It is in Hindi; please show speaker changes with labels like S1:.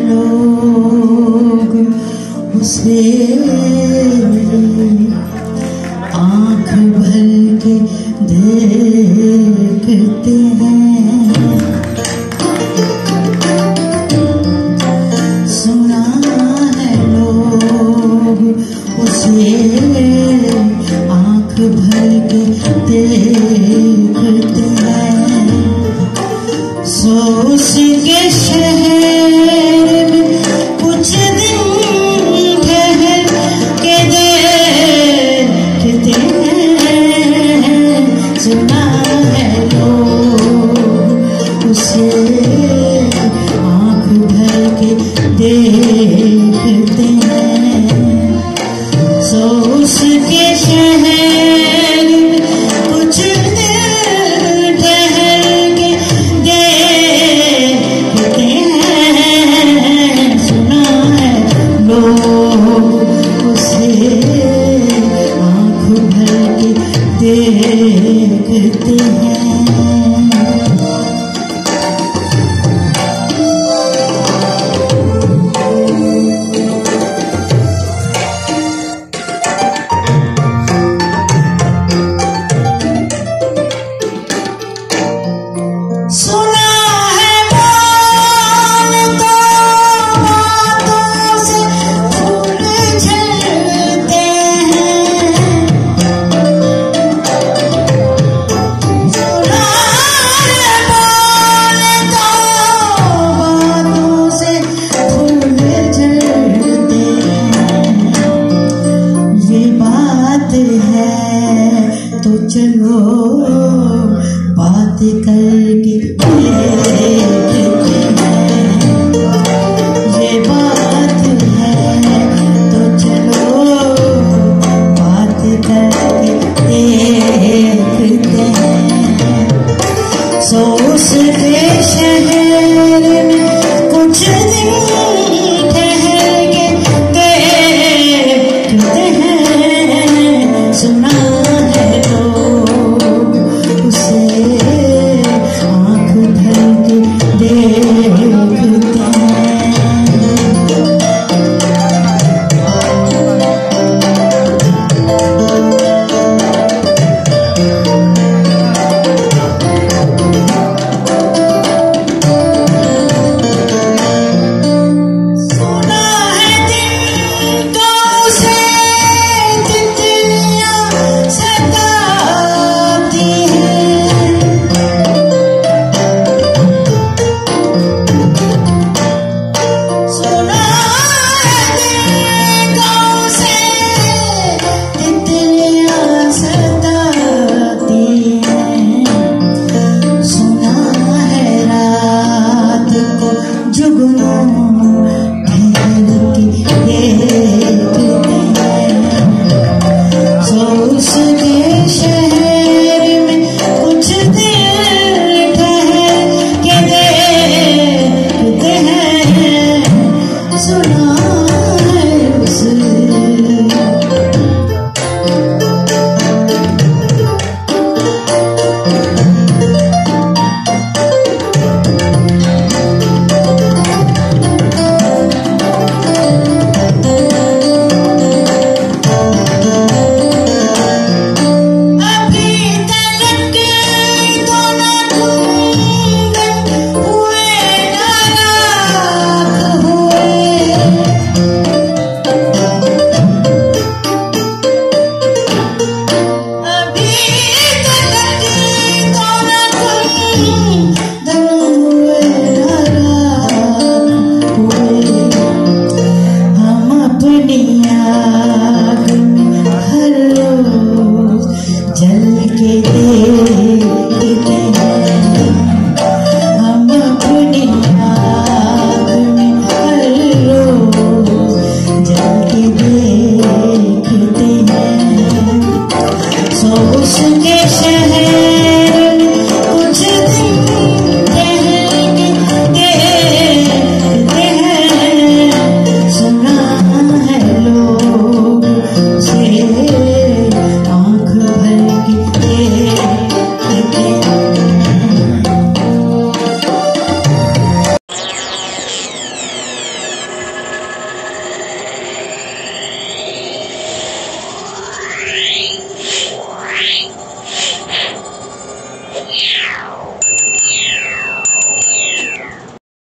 S1: लोग उसे आंख भर के देखते हैं। सुना है लोग उसे आंख भर के देखते हैं। सो उसके शहर में कुछ दिन ठहर के देखते हैं। सुना है लोग उसे आंख भर के देखते हैं। सो उसके शहर में कुछ दिन ठहर के देखते हैं। सुना है लोग उसे आंख भर के देखते हैं। सुना है बोल तो बातों से फूल झड़ते हैं। सुना है बोल तो बातों से फूल झड़ते हैं। ये बात है तो चलो बात करके देखते हैं। ये बात है तो चलो बात करके देखते हैं। सो उसके